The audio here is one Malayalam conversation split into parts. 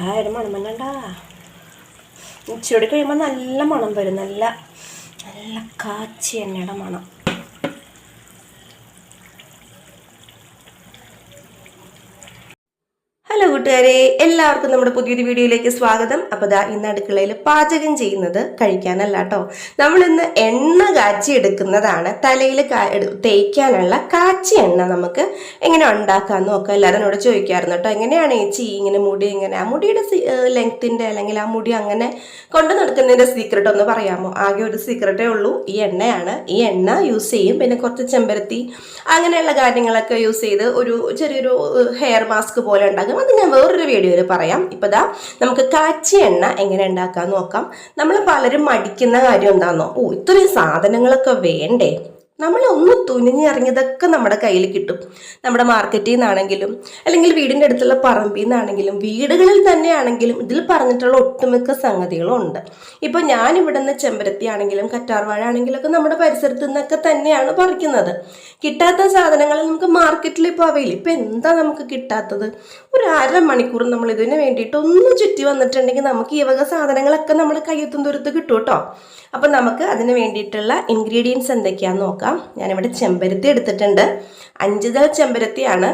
ഒരു മണം വന്നണ്ടാ. ഉച്ചയോടെ കഴിയുമ്പോൾ നല്ല മണം വരും, നല്ല നല്ല കാച്ചി എണ്ണയുടെ മണം. ഹലോ കൂട്ടുകാരെ, എല്ലാവർക്കും നമ്മുടെ പുതിയൊരു വീഡിയോയിലേക്ക് സ്വാഗതം. അപ്പോൾ ഇന്ന് അടുക്കളയിൽ പാചകം ചെയ്യുന്നത് കഴിക്കാനല്ല കേട്ടോ. നമ്മളിന്ന് എണ്ണ കാച്ചി എടുക്കുന്നതാണ്. തലയിൽ തേക്കാനുള്ള കാച്ചി എണ്ണ നമുക്ക് എങ്ങനെ ഉണ്ടാക്കാമെന്ന് നോക്കാം. എല്ലാവരും എന്നോട് ചോദിക്കാറുണ്ട് കേട്ടോ, എങ്ങനെയാണ് ചേച്ചി ഇങ്ങനെ മുടി ഇങ്ങനെ, ആ മുടിയുടെ ലെങ്ത്തിൻ്റെ അല്ലെങ്കിൽ ആ മുടി അങ്ങനെ കൊണ്ടു നടക്കുന്നതിൻ്റെ സീക്രട്ട് ഒന്ന് പറയാമോ? ആകെ ഒരു സീക്രട്ടേ ഉള്ളൂ, ഈ എണ്ണയാണ്. ഈ എണ്ണ യൂസ് ചെയ്യും, പിന്നെ കുറച്ച് ചെമ്പരത്തി അങ്ങനെയുള്ള കാര്യങ്ങളൊക്കെ യൂസ് ചെയ്ത് ഒരു ചെറിയൊരു ഹെയർ മാസ്ക് പോലെ ഉണ്ടാകും. അത് ഞാൻ വേറൊരു വീഡിയോയിൽ പറയാം. ഇപ്പോൾ നമുക്ക് കാച്ചി എണ്ണ എങ്ങനെ ഉണ്ടാക്കാൻ നോക്കാം. നമ്മൾ പലരും മടിക്കുന്ന കാര്യം എന്താണെന്നോ, ഇത്രയും സാധനങ്ങളൊക്കെ വേണ്ടേ? നമ്മൾ ഒന്ന് തുനിഞ്ഞിറങ്ങിയതൊക്കെ നമ്മുടെ കയ്യിൽ കിട്ടും. നമ്മുടെ മാർക്കറ്റിൽ നിന്നാണെങ്കിലും അല്ലെങ്കിൽ വീടിൻ്റെ അടുത്തുള്ള പറമ്പിൽ നിന്നാണെങ്കിലും വീടുകളിൽ തന്നെയാണെങ്കിലും ഇതിൽ പറഞ്ഞിട്ടുള്ള ഒട്ടുമിക്ക സംഗതികളും ഉണ്ട്. ഇപ്പോൾ ഞാനിവിടെ നിന്ന് ചെമ്പരത്തി ആണെങ്കിലും കറ്റാർവാഴ ആണെങ്കിലും ഒക്കെ നമ്മുടെ പരിസരത്ത് നിന്നൊക്കെ തന്നെയാണ് പറിക്കുന്നത്. കിട്ടാത്ത സാധനങ്ങൾ നമുക്ക് മാർക്കറ്റിൽ ഇപ്പോൾ അവയിൽ. ഇപ്പോൾ എന്താ നമുക്ക് കിട്ടാത്തത്? ഒരു അരമണിക്കൂർ നമ്മൾ ഇതിന് വേണ്ടിയിട്ട് ഒന്ന് ചുറ്റി വന്നിട്ടുണ്ടെങ്കിൽ നമുക്ക് ഈ വക സാധനങ്ങളൊക്കെ നമ്മുടെ കയ്യെത്തും ദൂരത്ത് കിട്ടും കേട്ടോ. അപ്പം നമുക്ക് അതിന് വേണ്ടിയിട്ടുള്ള ഇൻഗ്രീഡിയൻസ് എന്തൊക്കെയാണെന്ന് നോക്കാം. ഞാനിവിടെ ചെമ്പരത്തി എടുത്തിട്ടുണ്ട്. 5 തരം ചെമ്പരത്തിയാണ്.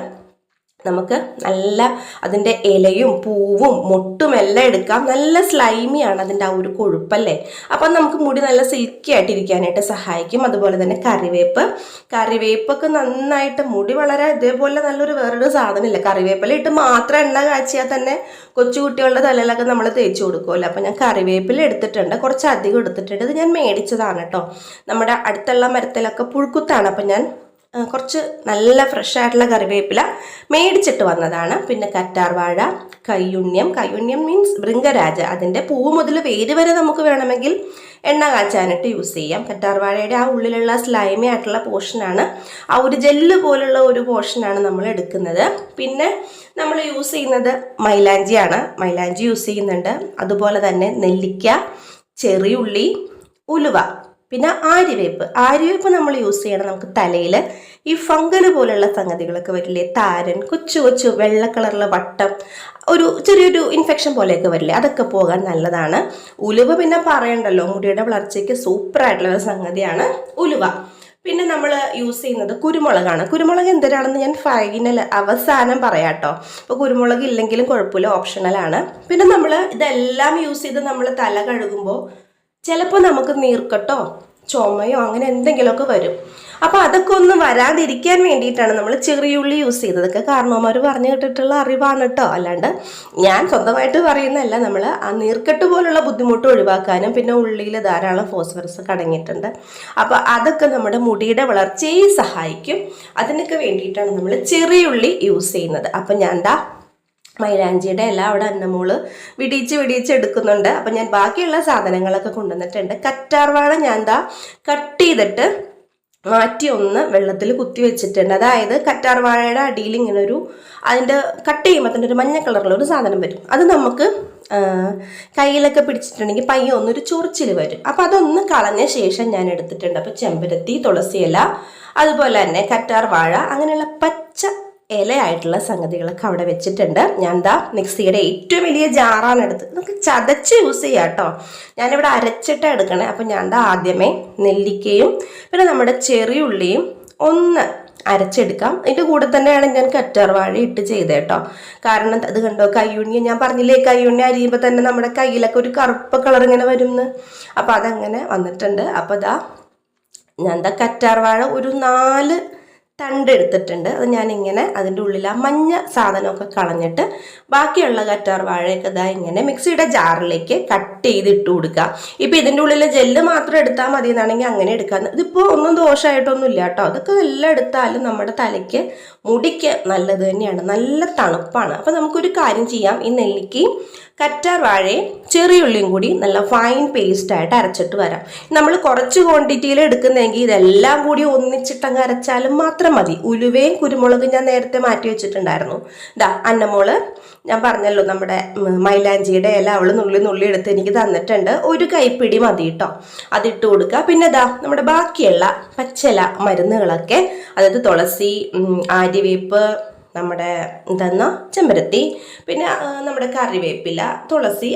നമുക്ക് നല്ല അതിൻ്റെ ഇലയും പൂവും മൊട്ടും എല്ലാം എടുക്കാം. നല്ല സ്ലൈമിയാണ് അതിൻ്റെ ആ ഒരു കൊഴുപ്പല്ലേ. അപ്പം നമുക്ക് മുടി നല്ല സിൽക്കി ആയിട്ടിരിക്കാനായിട്ട് സഹായിക്കും. അതുപോലെ തന്നെ കറിവേപ്പൊക്കെ നന്നായിട്ട് മുടി വളരെ ഇതേപോലെ നല്ലൊരു വേറൊരു സാധനമില്ല. കറിവേപ്പില ഇട്ട് മാത്രം എണ്ണ കാച്ചിയാൽ തന്നെ കൊച്ചുകുട്ടികളുടെ തലയിലൊക്കെ നമ്മൾ തേച്ച് കൊടുക്കുമല്ലോ. അപ്പം ഞാൻ കറിവേപ്പില എടുത്തിട്ടുണ്ട്, കുറച്ച് അധികം എടുത്തിട്ടുണ്ട്. ഇത് ഞാൻ മേടിച്ചതാണ് കേട്ടോ. നമ്മുടെ അടുത്തുള്ള മരത്തിലൊക്കെ പുഴുക്കുത്താണ്. അപ്പം ഞാൻ കുറച്ച് നല്ല ഫ്രഷ് ആയിട്ടുള്ള കറിവേപ്പില മേടിച്ചിട്ട് വന്നതാണ്. പിന്നെ കറ്റാർവാഴ, കയ്യുണ്യം മീൻസ് ഭൃംഗരാജ, അതിൻ്റെ പൂവ് മുതൽ വേര് വരെ നമുക്ക് വേണമെങ്കിൽ എണ്ണ കാച്ചാനായിട്ട് യൂസ് ചെയ്യാം. കറ്റാർവാഴയുടെ ആ ഉള്ളിലുള്ള സ്ലൈമി ആയിട്ടുള്ള പോർഷനാണ്, ആ ഒരു ജെല്ല് പോലുള്ള ഒരു പോർഷനാണ് നമ്മൾ എടുക്കുന്നത്. പിന്നെ നമ്മൾ യൂസ് ചെയ്യുന്നത് മൈലാഞ്ചിയാണ്, മൈലാഞ്ചി യൂസ് ചെയ്യുന്നുണ്ട്. അതുപോലെ തന്നെ നെല്ലിക്ക, ചെറിയുള്ളി, ഉലുവ, പിന്നെ ആര്യവേപ്പ് നമ്മൾ യൂസ് ചെയ്യണം. നമുക്ക് തലയിൽ ഈ ഫംഗൽ പോലുള്ള സംഗതികളൊക്കെ വരില്ലേ, താരൻ, കൊച്ചു വെള്ള കളറിലെ വട്ടം, ഒരു ചെറിയൊരു ഇൻഫെക്ഷൻ പോലെയൊക്കെ വരില്ലേ, അതൊക്കെ പോകാൻ നല്ലതാണ്. ഉലുവ പിന്നെ പറയണ്ടല്ലോ, മുടിയുടെ വളർച്ചയ്ക്ക് സൂപ്പറായിട്ടുള്ള ഒരു സംഗതിയാണ് ഉലുവ. പിന്നെ നമ്മൾ യൂസ് ചെയ്യുന്നത് കുരുമുളകാണ്. കുരുമുളക് എന്തിനാണെന്ന് ഞാൻ അവസാനം പറയാം കേട്ടോ. അപ്പോൾ കുരുമുളക് ഇല്ലെങ്കിലും കുഴപ്പമില്ല, ഓപ്ഷണലാണ്. പിന്നെ നമ്മൾ ഇതെല്ലാം യൂസ് ചെയ്ത് നമ്മൾ തല കഴുകുമ്പോൾ ചിലപ്പോൾ നമുക്ക് നീർക്കെട്ടോ ചുമയോ അങ്ങനെ എന്തെങ്കിലുമൊക്കെ വരും. അപ്പോൾ അതൊക്കെ ഒന്ന് വരാതിരിക്കാൻ വേണ്ടിയിട്ടാണ് നമ്മൾ ചെറിയുള്ളി യൂസ് ചെയ്തതൊക്കെ. കാരണവന്മാർ പറഞ്ഞു കേട്ടിട്ടുള്ള അറിവാണ് കേട്ടോ, അല്ലാണ്ട് ഞാൻ സ്വന്തമായിട്ട് പറയുന്നതല്ല. നമ്മൾ ആ നീർക്കെട്ട് പോലുള്ള ബുദ്ധിമുട്ട് ഒഴിവാക്കാനും പിന്നെ ഉള്ളിയിൽ ധാരാളം ഫോസ്ഫറസ് ഒക്കെ അടങ്ങിയിട്ടുണ്ട്. അപ്പോൾ അതൊക്കെ നമ്മുടെ മുടിയുടെ വളർച്ചയെ സഹായിക്കും. അതിനൊക്കെ വേണ്ടിയിട്ടാണ് നമ്മൾ ചെറിയുള്ളി യൂസ് ചെയ്യുന്നത്. അപ്പം ഞാൻ മൈലാഞ്ചിയുടെ എല്ലാം അവിടെ അന്നമോള് വിടിയിച്ച് എടുക്കുന്നുണ്ട്. അപ്പം ഞാൻ ബാക്കിയുള്ള സാധനങ്ങളൊക്കെ കൊണ്ടുവന്നിട്ടുണ്ട്. കറ്റാർവാഴ ഞാൻ കട്ട് ചെയ്തിട്ട് മാറ്റി ഒന്ന് വെള്ളത്തിൽ കുത്തി വെച്ചിട്ടുണ്ട്. അതായത് കറ്റാർവാഴയുടെ അടിയിൽ ഇങ്ങനെ അതിൻ്റെ കട്ട് ചെയ്യുമ്പോൾ തന്നെ ഒരു മഞ്ഞ കളറിലുള്ള ഒരു സാധനം വരും. അത് നമുക്ക് കയ്യിലൊക്കെ പിടിച്ചിട്ടുണ്ടെങ്കിൽ പയ്യെ ഒന്നൊരു ചൊറിച്ചിൽ വരും. അപ്പം അതൊന്ന് കളഞ്ഞ ശേഷം ഞാൻ എടുത്തിട്ടുണ്ട്. അപ്പോൾ ചെമ്പരത്തി, തുളസിയില, അതുപോലെ തന്നെ കറ്റാർവാഴ, അങ്ങനെയുള്ള പച്ച ഇലയായിട്ടുള്ള സംഗതികളൊക്കെ അവിടെ വെച്ചിട്ടുണ്ട്. ഞാൻ മിക്സിയുടെ ഏറ്റവും വലിയ ജാറാണ് എടുത്ത്. നമുക്ക് ചതച്ച് യൂസ് ചെയ്യാം കേട്ടോ. ഞാനിവിടെ അരച്ചിട്ട് എടുക്കണേ. അപ്പം ഞാൻ ആദ്യമേ നെല്ലിക്കയും പിന്നെ നമ്മുടെ ചെറിയുള്ളിയും ഒന്ന് അരച്ചെടുക്കാം. അതിൻ്റെ കൂടെ തന്നെയാണ് ഞാൻ കറ്റാർവാഴ ഇട്ട് ചെയ്തത് കേട്ടോ. കാരണം അത് കണ്ടോ, കയ്യുണ്ണി ഞാൻ പറഞ്ഞില്ലേ, കയ്യുണ്ണി അരിയുമ്പോൾ തന്നെ നമ്മുടെ കയ്യിലൊക്കെ ഒരു കറുപ്പ് കളർ ഇങ്ങനെ വരുമെന്ന്. അപ്പോൾ അതങ്ങനെ വന്നിട്ടുണ്ട്. അപ്പോൾ ഞാൻ കറ്റാർവാഴ ഒരു 4 തണ്ട് എടുത്തിട്ടുണ്ട്. അത് ഞാനിങ്ങനെ അതിൻ്റെ ഉള്ളിൽ ആ മഞ്ഞ സാധനമൊക്കെ കളഞ്ഞിട്ട് ബാക്കിയുള്ള കറ്റാർവാഴയൊക്കെ ഇങ്ങനെ മിക്സിയുടെ ജാറിലേക്ക് കട്ട് ചെയ്ത് ഇട്ട് കൊടുക്കുക. ഇപ്പം ഇതിൻ്റെ ഉള്ളിൽ ജെല്ല് മാത്രം എടുത്താൽ മതി എന്നാണെങ്കിൽ അങ്ങനെ എടുക്കാം. ഇതിപ്പോൾ ഒന്നും ദോഷമായിട്ടൊന്നും ഇല്ല കേട്ടോ. അതൊക്കെ എല്ലാം എടുത്താലും നമ്മുടെ തലയ്ക്ക് മുടിക്ക് നല്ലത് തന്നെയാണ്, നല്ല തണുപ്പാണ്. അപ്പം നമുക്കൊരു കാര്യം ചെയ്യാം, ഈ നെല്ലിക്കയും കറ്റാർവാഴയും ചെറിയുള്ളിയും കൂടി നല്ല ഫൈൻ പേസ്റ്റായിട്ട് അരച്ചിട്ട് വരാം. നമ്മൾ കുറച്ച് ക്വാണ്ടിറ്റിയിൽ എടുക്കുന്നതെങ്കിൽ ഇതെല്ലാം കൂടി ഒന്നിച്ചിട്ടങ്ങ് അരച്ചാലും മാത്രം മതി. ഉലുവയും കുരുമുളകും ഞാൻ നേരത്തെ മാറ്റി വെച്ചിട്ടുണ്ടായിരുന്നു. അന്നമോള് ഞാൻ പറഞ്ഞല്ലോ, നമ്മുടെ മൈലാഞ്ചിയുടെ ഇല അവൾ നുള്ളി എടുത്ത് എനിക്ക് തന്നിട്ടുണ്ട്. ഒരു കൈപ്പിടി മതി കേട്ടോ, അതിട്ട് കൊടുക്കുക. പിന്നെ നമ്മുടെ ബാക്കിയുള്ള പച്ചില മരുന്നുകളൊക്കെ, അതായത് തുളസി, ആര്യവേപ്പ്, നമ്മുടെ എന്താ ചെമ്പരത്തി, പിന്നെ നമ്മുടെ കറിവേപ്പില, തുളസി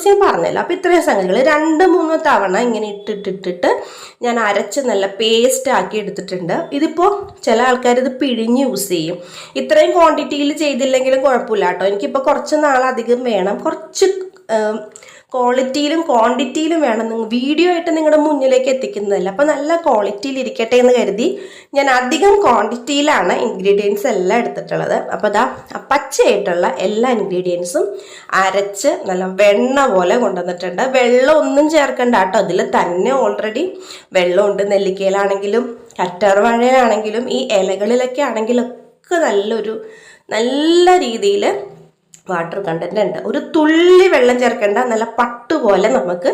ഞാൻ പറഞ്ഞല്ലോ. അപ്പോൾ ഇത്രയും സംഗതികൾ 2-3 തവണ ഇങ്ങനെ ഇട്ടിട്ടിട്ടിട്ട് ഞാൻ അരച്ച് നല്ല പേസ്റ്റ് ആക്കി എടുത്തിട്ടുണ്ട്. ഇതിപ്പോൾ ചില ആൾക്കാർ ഇത് പിഴിഞ്ഞ് യൂസ് ചെയ്യും. ഇത്രയും ക്വാണ്ടിറ്റിയിൽ ചെയ്തില്ലെങ്കിലും കുഴപ്പമില്ല കേട്ടോ. എനിക്കിപ്പോൾ കുറച്ച് നാളധികം വേണം, കുറച്ച് ക്വാളിറ്റിയിലും ക്വാണ്ടിറ്റിയിലും വേണം. നിങ്ങൾ വീഡിയോ ആയിട്ട് നിങ്ങളുടെ മുന്നിലേക്ക് എത്തിക്കുന്നതല്ല. അപ്പോൾ നല്ല ക്വാളിറ്റിയിൽ ഇരിക്കട്ടെ എന്ന് കരുതി ഞാൻ അധികം ക്വാണ്ടിറ്റിയിലാണ് ഇൻഗ്രീഡിയൻസ് എല്ലാം എടുത്തിട്ടുള്ളത്. അപ്പോൾ അതാ പച്ചയായിട്ടുള്ള എല്ലാ ഇൻഗ്രീഡിയൻസും അരച്ച് നല്ല വെണ്ണ പോലെ കൊണ്ടുവന്നിട്ടുണ്ട്. വെള്ളം ഒന്നും ചേർക്കണ്ട കേട്ടോ, അതിൽ തന്നെ ഓൾറെഡി വെള്ളമുണ്ട്. നെല്ലിക്കയിലാണെങ്കിലും കറ്റാർവാഴയിലാണെങ്കിലും ഈ ഇലകളിലൊക്കെ ആണെങ്കിലും ഒക്കെ നല്ല രീതിയിൽ വാട്ടർ കണ്ടന്റ് ഉണ്ട്. ഒരു തുള്ളി വെള്ളം ചേർക്കേണ്ട, നല്ല പട്ടുപോലെ നമുക്ക്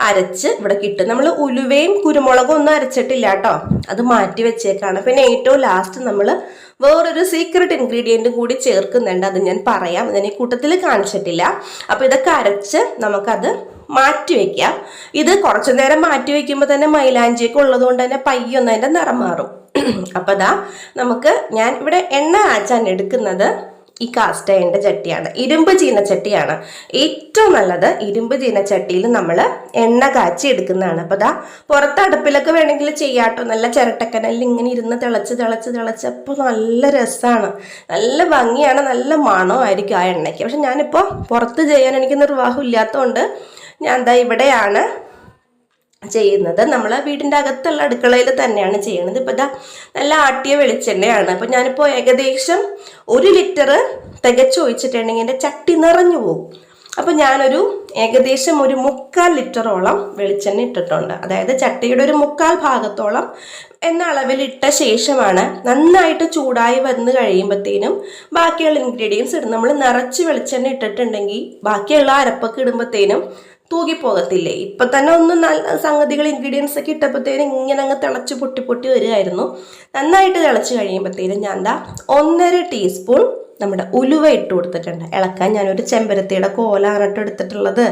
അരച്ച് ഇവിടെ കിട്ടും. നമ്മൾ ഉലുവയും കുരുമുളകും ഒന്നും അരച്ചിട്ടില്ല കേട്ടോ, അത് മാറ്റി വെച്ചേക്കാണ്. പിന്നെ ഏറ്റവും ലാസ്റ്റ് നമ്മൾ വേറൊരു സീക്രട്ട് ഇൻഗ്രീഡിയൻറ്റ് കൂടി ചേർക്കുന്നുണ്ട്, അത് ഞാൻ പറയാം. ഇതിനെ കൂട്ടത്തിൽ കാണിച്ചിട്ടില്ല. അപ്പോൾ ഇതൊക്കെ അരച്ച് നമുക്കത് മാറ്റി വയ്ക്കാം. ഇത് കുറച്ചു നേരം മാറ്റി വയ്ക്കുമ്പോൾ തന്നെ മൈലാഞ്ചിയൊക്കെ ഉള്ളത് കൊണ്ട് തന്നെ പയ്യൊന്ന് അതിൻ്റെ നിറം മാറും. അപ്പോൾ ഞാൻ ഇവിടെ എണ്ണ കാച്ചാൻ എടുക്കുന്നത് ഈ കാസ്റ്റ് അയണിൻ്റെ ചട്ടിയാണ്, ഇരുമ്പ് ചീനച്ചട്ടിയാണ്. ഏറ്റവും നല്ലത് ഇരുമ്പ് ചീനച്ചട്ടിയിൽ നമ്മൾ എണ്ണ കാച്ചി എടുക്കുന്നതാണ്. അപ്പോൾ പുറത്ത് അടുപ്പിലൊക്കെ വേണമെങ്കിൽ ചെയ്യാട്ടോ, നല്ല ചിരട്ടക്കനലിൽ ഇങ്ങനെ ഇരുന്ന് തിളച്ചപ്പോൾ നല്ല രസമാണ്, നല്ല ഭംഗിയാണ്, നല്ല മണമായിരിക്കും ആ എണ്ണയ്ക്ക്. പക്ഷെ ഞാനിപ്പോൾ പുറത്ത് ചെയ്യാൻ എനിക്ക് നിർവാഹം ഇല്ലാത്തതുകൊണ്ട് ഞാൻ ഇവിടെയാണ് ചെയ്യുന്നത്. നമ്മൾ വീടിൻ്റെ അകത്തുള്ള അടുക്കളയിൽ തന്നെയാണ് ചെയ്യുന്നത്. ഇപ്പോൾ നല്ല ആട്ടിയ വെളിച്ചെണ്ണയാണ്. അപ്പോൾ ഞാനിപ്പോൾ ഏകദേശം 1 ലിറ്റർ തികച്ച് ഒഴിച്ചിട്ടുണ്ടെങ്കിൽ എൻ്റെ ചട്ടി നിറഞ്ഞു പോകും. അപ്പോൾ ഞാനൊരു ഏകദേശം 1/4 ലിറ്ററോളം വെളിച്ചെണ്ണ ഇട്ടിട്ടുണ്ട്. അതായത് ചട്ടിയുടെ 1/4 ഭാഗത്തോളം എന്ന അളവിലിട്ട ശേഷമാണ് നന്നായിട്ട് ചൂടായി വന്ന് കഴിയുമ്പോഴത്തേനും ബാക്കിയുള്ള ഇൻഗ്രീഡിയൻസ് ഇടും. നമ്മൾ നിറച്ച് വെളിച്ചെണ്ണ ഇട്ടിട്ടുണ്ടെങ്കിൽ ബാക്കിയുള്ള അരപ്പൊക്കെ ഇടുമ്പോഴത്തേനും തൂകിപ്പോകത്തില്ലേ. ഇപ്പൊ തന്നെ നല്ല സംഗതികൾ ഇൻഗ്രീഡിയൻസ് ഒക്കെ ഇട്ടപ്പോഴത്തേനും ഇങ്ങനെ അങ്ങ് തിളച്ച് പൊട്ടി വരികയായിരുന്നു. നന്നായിട്ട് തിളച്ച് കഴിയുമ്പോഴത്തേനും ഞാൻ 1.5 ടീസ്പൂൺ നമ്മുടെ ഉലുവ ഇട്ട് കൊടുത്തിട്ടുണ്ട്. ഇളക്കാൻ ഞാനൊരു ചെമ്പരത്തിയുടെ കോലാണ് കേട്ടോ എടുത്തിട്ടുള്ളത്.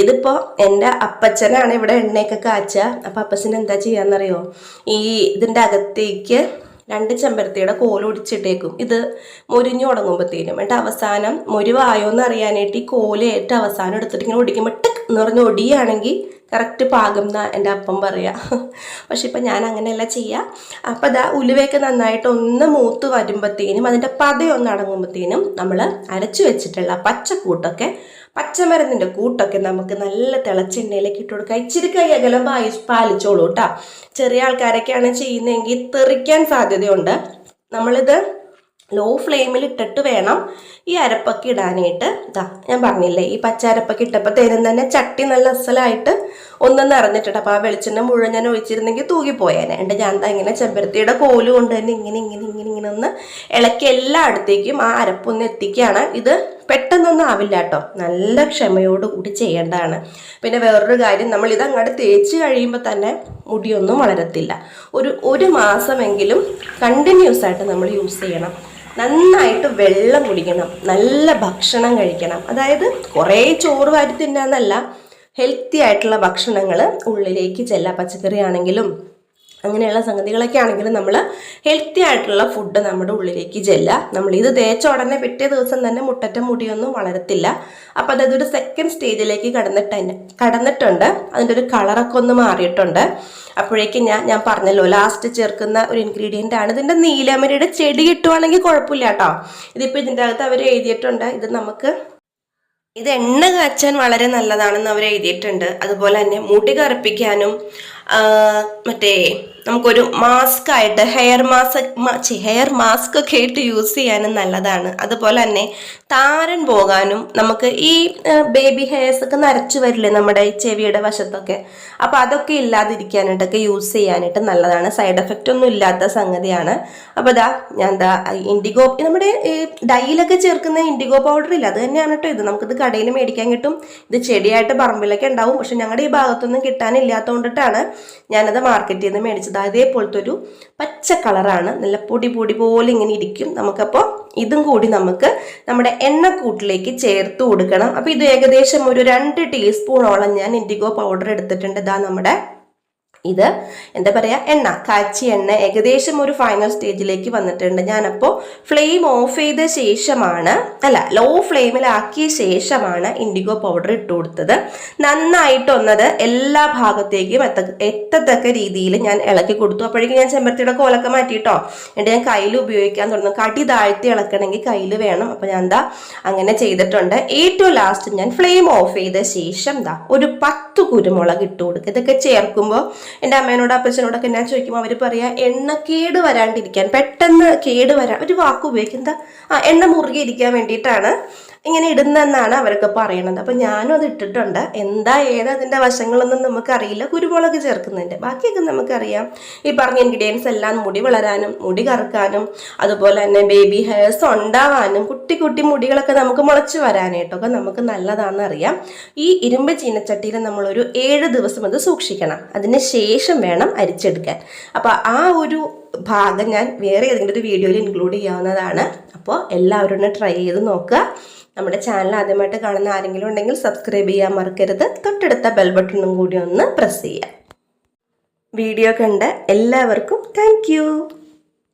ഇതിപ്പോൾ എൻ്റെ അപ്പച്ചനാണ് ഇവിടെ എണ്ണയൊക്കെ കാച്ചുക. അപ്പം അപ്പച്ചൻ എന്താ ചെയ്യാന്നറിയോ, ഇതിൻ്റെ അകത്തേക്ക് 2 ചെമ്പരത്തിയുടെ കോല് ഒടിച്ചിട്ടേക്കും. ഇത് മൊരിഞ്ഞു തുടങ്ങുമ്പോഴത്തേനും എന്നിട്ട് അവസാനം മൊരിവായോ എന്ന് അറിയാനായിട്ട് ഈ കോല് ഏറ്റവും അവസാനം എടുത്തിട്ട് ഇങ്ങനെ ഒടിക്കുമ്പോൾ ടിക്ക് എന്ന് പറഞ്ഞ് ഒടിയാണെങ്കിൽ കറക്റ്റ് പാകം എന്നാ എൻ്റെ അപ്പം പറയാം. പക്ഷെ ഇപ്പം ഞാൻ അങ്ങനെയല്ല ചെയ്യുക. അപ്പം ഉലുവയൊക്കെ നന്നായിട്ട് ഒന്ന് മൂത്ത് വരുമ്പോഴത്തേനും അതിൻ്റെ പതയൊന്ന് അടങ്ങുമ്പോഴത്തേനും നമ്മൾ അരച്ചു വെച്ചിട്ടുള്ള പച്ചമരുന്നിൻ്റെ കൂട്ടൊക്കെ നമുക്ക് നല്ല തിളച്ചെണ്ണയിലേക്ക് ഇട്ട് കൊടുക്കുക. ഇച്ചിരി കൈ അകലം പാലിച്ചോളൂ കേട്ടോ. ചെറിയ ആൾക്കാരൊക്കെയാണ് ചെയ്യുന്നതെങ്കിൽ തെറിക്കാൻ സാധ്യതയുണ്ട്. നമ്മളിത് ലോ ഫ്ലെയിമിൽ ഇട്ടിട്ട് വേണം ഈ അരപ്പൊക്കെ ഇടാനായിട്ട്. ഞാൻ പറഞ്ഞില്ലേ, ഈ പച്ച അരപ്പൊക്കെ ഇട്ടപ്പോഴത്തേനും തന്നെ ചട്ടി നല്ല അസലായിട്ട് ഒന്ന് നിറഞ്ഞിട്ടുണ്ട്. അപ്പോൾ ആ വെളിച്ചെണ്ണ മുഴുവൻ ഞാൻ ഒഴിച്ചിരുന്നെങ്കിൽ തൂകിപ്പോയേനെ. എൻ്റെ ഞാൻ ഇങ്ങനെ ചെമ്പരത്തിയുടെ കോല് കൊണ്ട് തന്നെ ഇങ്ങനെ ഒന്ന് ഇളക്കി എല്ലായിടത്തേക്കും ആ അരപ്പൊന്ന് എത്തിക്കുകയാണ്. ഇത് പെട്ടെന്നൊന്നും ആവില്ല കേട്ടോ, നല്ല ക്ഷമയോടുകൂടി ചെയ്യേണ്ടതാണ്. പിന്നെ വേറൊരു കാര്യം, നമ്മൾ ഇത് അങ്ങോട്ട് തേച്ച് കഴിയുമ്പോൾ തന്നെ മുടിയൊന്നും വളരത്തില്ല. ഒരു മാസമെങ്കിലും കണ്ടിന്യൂസ് ആയിട്ട് നമ്മൾ യൂസ് ചെയ്യണം. നന്നായിട്ട് വെള്ളം കുടിക്കണം, നല്ല ഭക്ഷണം കഴിക്കണം. അതായത് കുറേ ചോറ് വാരി തിന്നാന്നല്ല, ഹെൽത്തി ആയിട്ടുള്ള ഭക്ഷണങ്ങൾ ഉള്ളിലേക്ക് ചെല്ലാം. പച്ചക്കറി ആണെങ്കിലും അങ്ങനെയുള്ള സംഗതികളൊക്കെ ആണെങ്കിലും നമ്മൾ ഹെൽത്തി ആയിട്ടുള്ള ഫുഡ് നമ്മുടെ ഉള്ളിലേക്ക് ചെല്ലുക. നമ്മളിത് തേച്ച ഉടനെ പിറ്റേ ദിവസം തന്നെ മുട്ടറ്റ മുടിയൊന്നും വളരത്തില്ല. അപ്പം അതൊരു സെക്കൻഡ് സ്റ്റേജിലേക്ക് കടന്നിട്ടുണ്ട്. അതിൻ്റെ ഒരു കളറൊക്കെ ഒന്ന് മാറിയിട്ടുണ്ട്. അപ്പോഴേക്കും ഞാൻ പറഞ്ഞല്ലോ ലാസ്റ്റ് ചേർക്കുന്ന ഒരു ഇൻഗ്രീഡിയൻ്റ് ആണ്. ഇതിൻ്റെ നീലമരിയുടെ ചെടി കിട്ടുവാണെങ്കിൽ കുഴപ്പമില്ല കേട്ടോ. ഇതിപ്പോൾ ഇതിൻ്റെ അകത്ത് അവർ എഴുതിയിട്ടുണ്ട്, ഇത് എണ്ണ കാച്ചാൻ വളരെ നല്ലതാണെന്ന് അവർ എഴുതിയിട്ടുണ്ട്. അതുപോലെ തന്നെ മുടി കറുപ്പിക്കാനും നമുക്കൊരു മാസ്ക് ആയിട്ട് ഹെയർ മാസ്ക് ഒക്കെ ആയിട്ട് യൂസ് ചെയ്യാനും നല്ലതാണ്. അതുപോലെ തന്നെ താരൻ പോകാനും നമുക്ക് ഈ ബേബി ഹെയർസ് ഒക്കെ നരച്ചു വരില്ലേ നമ്മുടെ ചെവിയുടെ വശത്തൊക്കെ, അപ്പോൾ അതൊക്കെ ഇല്ലാതിരിക്കാനായിട്ടൊക്കെ യൂസ് ചെയ്യാനായിട്ട് നല്ലതാണ്. സൈഡ് എഫക്റ്റ് ഒന്നും ഇല്ലാത്ത സംഗതിയാണ്. അപ്പോൾ ഞാൻ ഇൻഡിഗോ, നമ്മുടെ ഡൈയിലൊക്കെ ചേർക്കുന്ന ഇൻഡിഗോ പൗഡർ ഇല്ല, അത് തന്നെയാണ് കേട്ടോ ഇത്. നമുക്കിത് കടയിൽ മേടിക്കാൻ കിട്ടും. ഇത് ചെടിയായിട്ട് പറമ്പിലൊക്കെ ഉണ്ടാവും. പക്ഷെ ഞങ്ങളുടെ ഈ ഭാഗത്തൊന്നും കിട്ടാനില്ലാത്തതുകൊണ്ടിട്ടാണ് ഞാനത് മാർക്കറ്റിൽ നിന്ന് മേടിച്ചത്. അതേപോലത്തെ ഒരു പച്ച കളറാണ്, നല്ല പൊടി പോലെ ഇങ്ങനെ ഇരിക്കും. നമുക്കപ്പോൾ ഇതും കൂടി നമുക്ക് നമ്മുടെ എണ്ണക്കൂട്ടിലേക്ക് ചേർത്ത് കൊടുക്കണം. അപ്പോൾ ഇത് ഏകദേശം ഒരു 2 ടീസ്പൂണോളം ഞാൻ ഇൻഡിഗോ പൗഡർ എടുത്തിട്ടുണ്ട്. നമ്മുടെ ഇത് എന്താ പറയുക, എണ്ണ കാച്ചിയ എണ്ണ ഏകദേശം ഒരു ഫൈനൽ സ്റ്റേജിലേക്ക് വന്നിട്ടുണ്ട്. ഞാനപ്പോൾ ഫ്ലെയിം ഓഫ് ചെയ്ത ശേഷമാണ്, ലോ ഫ്ലെയിമിലാക്കിയ ശേഷമാണ് ഇൻഡിഗോ പൗഡർ ഇട്ട് കൊടുത്തത്. നന്നായിട്ടൊന്നത് എല്ലാ ഭാഗത്തേക്കും എത്തത്തക്ക രീതിയിൽ ഞാൻ ഇളക്കി കൊടുത്തു. അപ്പോഴേക്കും ഞാൻ ചെമ്പരത്തിയുടെ കോലൊക്കെ മാറ്റിയിട്ടോ, എന്നിട്ട് ഞാൻ കയ്യിൽ ഉപയോഗിക്കാൻ തുടങ്ങും. കടി താഴ്ത്തി ഇളക്കണമെങ്കിൽ കയ്യിൽ വേണം. അപ്പോൾ ഞാൻ അങ്ങനെ ചെയ്തിട്ടുണ്ട്. ഏറ്റവും ലാസ്റ്റ് ഞാൻ ഫ്ലെയിം ഓഫ് ചെയ്ത ശേഷം ഒരു 10 കുരുമുളക് ഇട്ട് കൊടുക്കുക. ഇതൊക്കെ ചേർക്കുമ്പോൾ എൻ്റെ അമ്മേനോട് അപ്പച്ചനോടൊക്കെ ഞാൻ ചോദിക്കുമ്പോൾ അവർ പറയാ എണ്ണ കേട് വരാണ്ടിരിക്കാൻ, പെട്ടെന്ന് കേട് വരാൻ ഒരു വാക്ക് ഉപയോഗിക്കും, എണ്ണ മുറുകെ ഇരിക്കാൻ വേണ്ടിയിട്ടാണ് ഇങ്ങനെ ഇടുന്നെന്നാണ് അവരൊക്കെ പറയണത്. അപ്പം ഞാനും അത് ഇട്ടിട്ടുണ്ട്. അതിൻ്റെ വശങ്ങളൊന്നും നമുക്കറിയില്ല, കുരുമുളക് ചേർക്കുന്നതിൻ്റെ ബാക്കിയൊക്കെ നമുക്കറിയാം. ഈ പറഞ്ഞ ഇൻഗ്രീഡിയൻസ് എല്ലാം മുടി വളരാനും മുടി കറുക്കാനും അതുപോലെ തന്നെ ബേബി ഹെയർസ് ഉണ്ടാവാനും കുട്ടി കുട്ടി മുടികളൊക്കെ നമുക്ക് മുളച്ച് വരാനായിട്ടൊക്കെ നമുക്ക് നല്ലതാണെന്ന് അറിയാം. ഈ ഇരുമ്പ് ചീനച്ചട്ടിയിൽ നമ്മളൊരു 7 ദിവസം അത് സൂക്ഷിക്കണം. അതിന് ശേഷം വേണം അരിച്ചെടുക്കാൻ. അപ്പോൾ ആ ഒരു ഭാഗം ഞാൻ വേറെ ഏതെങ്കിലും ഒരു വീഡിയോയിൽ ഇൻക്ലൂഡ് ചെയ്യാവുന്നതാണ്. അപ്പോൾ എല്ലാവരും ഒന്ന് ട്രൈ ചെയ്ത് നോക്കുക. നമ്മുടെ ചാനൽ ആദ്യമായിട്ട് കാണുന്ന ആരെങ്കിലും ഉണ്ടെങ്കിൽ സബ്സ്ക്രൈബ് ചെയ്യാൻ മറക്കരുത്. തൊട്ടടുത്ത ബെൽ ബട്ടണും കൂടി ഒന്ന് പ്രസ് ചെയ്യുക. വീഡിയോ കണ്ട എല്ലാവർക്കും താങ്ക്